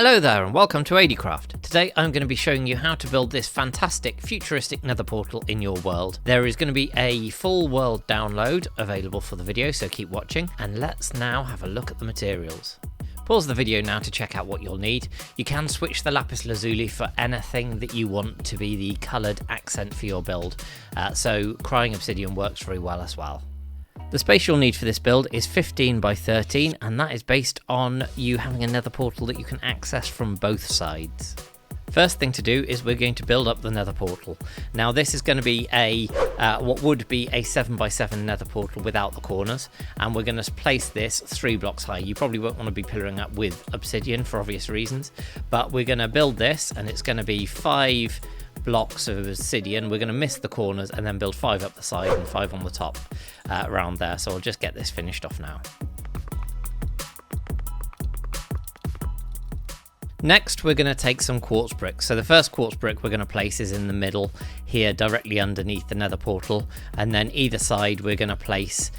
Hello there and welcome to ADcraft. Today I'm going to be showing you how to build this fantastic futuristic nether portal in your world. There is going to be a full world download available for the video, so keep watching, and let's now have a look at the materials. Pause the video now to check out what you'll need. You can switch the lapis lazuli for anything that you want to be the coloured accent for your build, so crying obsidian works very well as well. The space you'll need for this build is 15 by 13, and that is based on you having a nether portal that you can access from both sides. First thing to do is we're going to build up the nether portal. Now this is going to be a what would be a 7 by 7 nether portal without the corners, and we're going to place this 3 blocks high. You probably won't want to be pillaring up with obsidian for obvious reasons, but we're going to build this and it's going to be 5 blocks of obsidian. We're going to miss the corners and then build 5 up the side and 5 on the top around there. So I'll just get this finished off now. Next we're going to take some quartz bricks. So the first quartz brick we're going to place is in the middle here, directly underneath the nether portal, and then either side we're going to place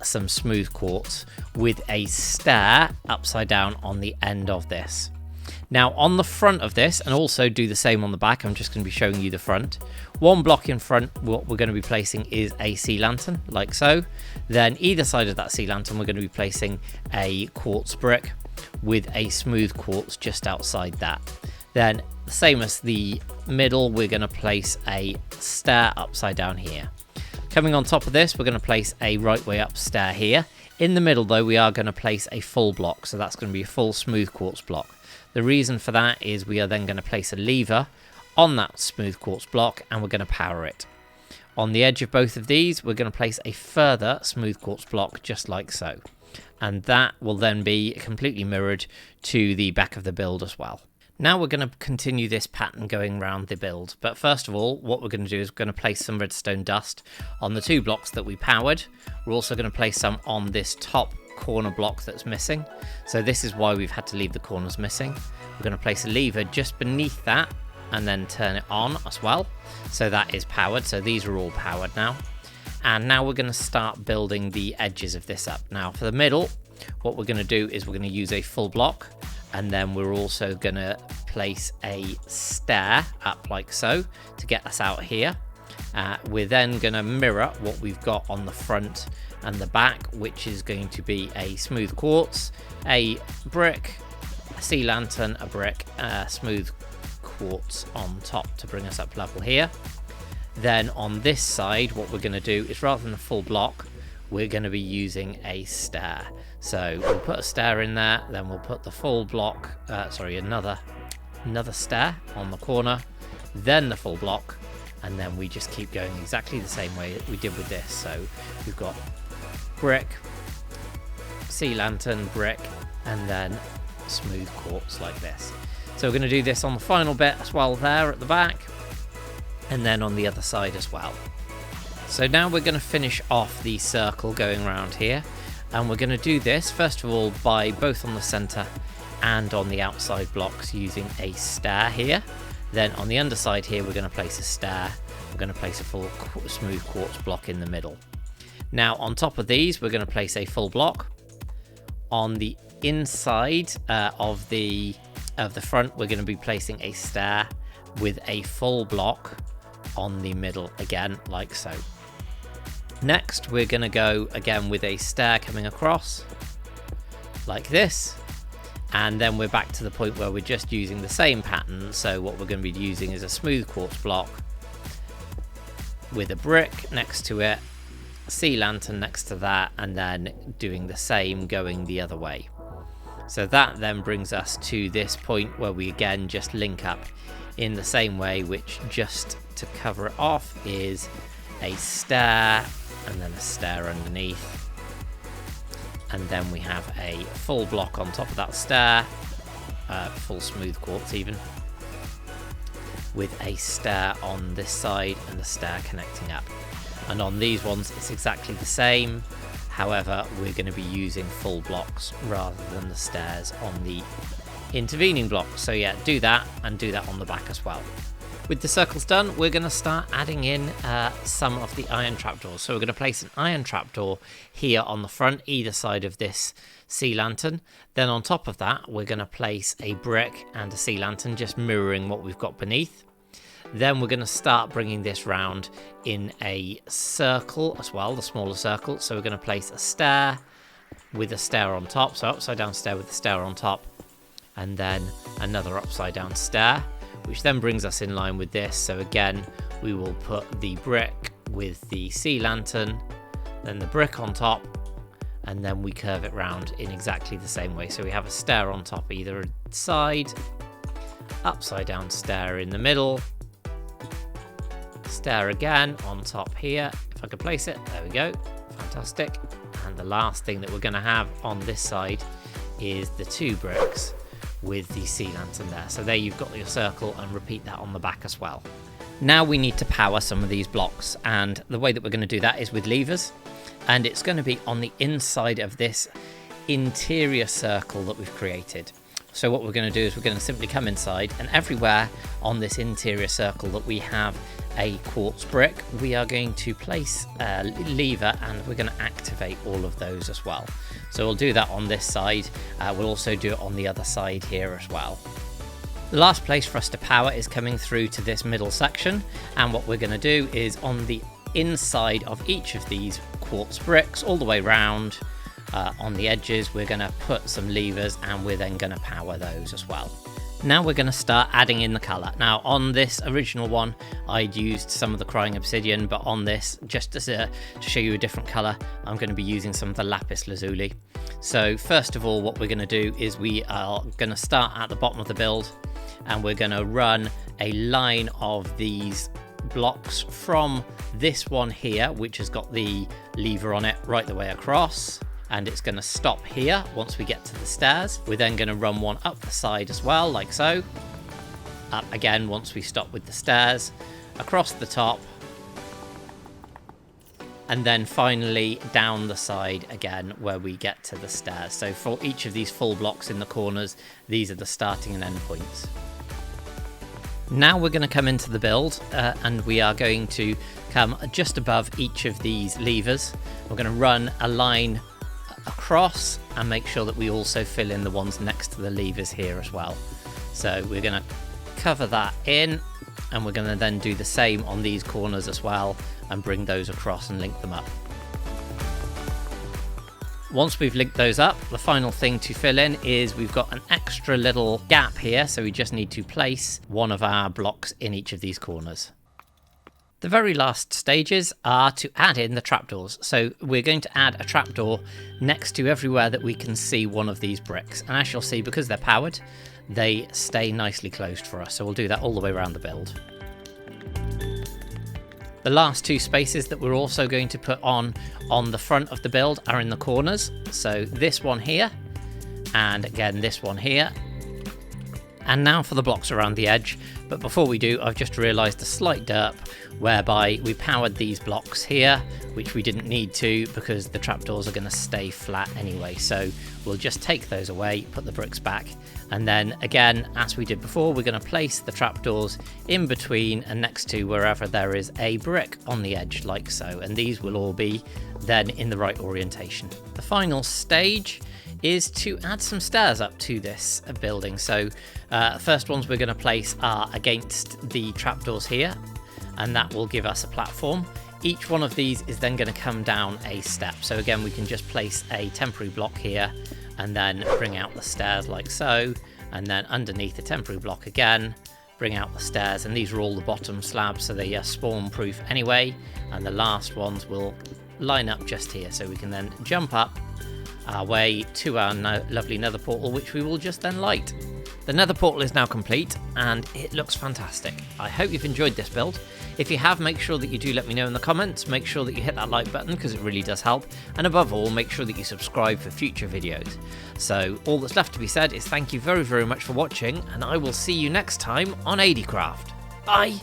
some smooth quartz with a stair upside down on the end of this. Now on the front of this, and also do the same on the back, I'm just going to be showing you the front. 1 block in front, what we're going to be placing is a sea lantern, like so. Then either side of that sea lantern, we're going to be placing a quartz brick with a smooth quartz just outside that. Then, the same as the middle, we're going to place a stair upside down here. Coming on top of this, we're going to place a right way up stair here. In the middle though, we are going to place a full block, so that's going to be a full smooth quartz block. The reason for that is we are then going to place a lever on that smooth quartz block and we're going to power it. On the edge of both of these, we're going to place a further smooth quartz block just like so. And that will then be completely mirrored to the back of the build as well. Now we're going to continue this pattern going around the build. But first of all, what we're going to do is we're going to place some redstone dust on the 2 blocks that we powered. We're also going to place some on this top corner block that's missing, so this is why we've had to leave the corners missing. We're going to place a lever just beneath that and then turn it on as well, so that is powered. So these are all powered now, and now we're going to start building the edges of this up. Now for the middle, what we're going to do is we're going to use a full block, and then we're also going to place a stair up like so to get us out here. We're then going to mirror what we've got on the front and the back, which is going to be a smooth quartz, a brick, a sea lantern, a brick, smooth quartz on top to bring us up level here. Then on this side, what we're going to do is, rather than a full block, we're going to be using a stair. So we'll put a stair in there, then we'll put the full block, another stair on the corner, then the full block, and then we just keep going exactly the same way that we did with this. So we've got brick, sea lantern, brick, and then smooth quartz like this. So we're going to do this on the final bit as well there at the back, and then on the other side as well. So now we're going to finish off the circle going around here, and we're going to do this first of all by both on the center and on the outside blocks using a stair here. Then on the underside here, we're going to place a stair. We're going to place a full smooth quartz block in the middle. Now on top of these, we're going to place a full block. On the inside of the front, we're going to be placing a stair with a full block on the middle again, like so. Next, we're going to go again with a stair coming across like this. And then we're back to the point where we're just using the same pattern. So what we're going to be using is a smooth quartz block with a brick next to it, a sea lantern next to that, and then doing the same going the other way. So that then brings us to this point where we again just link up in the same way, which, just to cover it off, is a stair and then a stair underneath. And then we have a full block on top of that stair, full smooth quartz even, with a stair on this side and the stair connecting up. And on these ones it's exactly the same, however we're going to be using full blocks rather than the stairs on the intervening blocks. So yeah, do that, and do that on the back as well. With the circles done, we're going to start adding in some of the iron trapdoors. So we're going to place an iron trapdoor here on the front, either side of this sea lantern. Then on top of that, we're going to place a brick and a sea lantern, just mirroring what we've got beneath. Then we're going to start bringing this round in a circle as well, the smaller circle. So we're going to place a stair with a stair on top, so upside down stair with a stair on top, and then another upside down stair, which then brings us in line with this. So again, we will put the brick with the sea lantern, then the brick on top, and then we curve it round in exactly the same way. So we have a stair on top either side, upside down stair in the middle, stair again on top here. If I could place it, there we go, fantastic. And the last thing that we're going to have on this side is the 2 bricks with the sea lantern there. So there you've got your circle, and repeat that on the back as well. Now we need to power some of these blocks, and the way that we're going to do that is with levers, and it's going to be on the inside of this interior circle that we've created. So what we're going to do is we're going to simply come inside, and everywhere on this interior circle that we have a quartz brick, we are going to place a lever, and we're going to activate all of those as well. So we'll do that on this side. We'll also do it on the other side here as well. The last place for us to power is coming through to this middle section, and what we're going to do is on the inside of each of these quartz bricks all the way round, on the edges, we're going to put some levers, and we're then going to power those as well. Now we're going to start adding in the colour. Now on this original one, I'd used some of the crying obsidian, but on this, just to show you a different colour, I'm going to be using some of the lapis lazuli. So first of all, what we're going to do is we are going to start at the bottom of the build, and we're going to run a line of these blocks from this one here, which has got the lever on it, right the way across. And it's going to stop here once we get to the stairs. We're then going to run one up the side as well, like so. Up again once we stop with the stairs, across the top, and then finally down the side again where we get to the stairs. So for each of these full blocks in the corners, these are the starting and end points. Now we're going to come into the build, and we are going to come just above each of these levers. We're going to run a line across and make sure that we also fill in the ones next to the levers here as well. So we're going to cover that in, and we're going to then do the same on these corners as well and bring those across and link them up. Once we've linked those up, the final thing to fill in is we've got an extra little gap here, so we just need to place one of our blocks in each of these corners. The very last stages are to add in the trapdoors. So we're going to add a trapdoor next to everywhere that we can see one of these bricks. And as you'll see, because they're powered, they stay nicely closed for us. So we'll do that all the way around the build. The last 2 spaces that we're also going to put on the front of the build are in the corners. So this one here, and again this one here. And now for the blocks around the edge. But before we do, I've just realised a slight derp whereby we powered these blocks here, which we didn't need to because the trapdoors are going to stay flat anyway. So we'll just take those away, put the bricks back, and then again, as we did before, we're going to place the trapdoors in between and next to wherever there is a brick on the edge, like so. And these will all be then in the right orientation. The final stage is to add some stairs up to this building. So first ones we're going to place are against the trapdoors here, and that will give us a platform. Each one of these is then going to come down a step. So again, we can just place a temporary block here and then bring out the stairs like so, and then underneath the temporary block again, bring out the stairs. And these are all the bottom slabs, so they are spawn proof anyway, and the last ones will line up just here, so we can then jump up our way to our lovely nether portal, which we will just then light. The nether portal is now complete and it looks fantastic. I hope you've enjoyed this build. If you have, make sure that you do let me know in the comments. Make sure that you hit that like button because it really does help, and above all, make sure that you subscribe for future videos. So all that's left to be said is thank you very, very much for watching, and I will see you next time on ADcraft. Bye!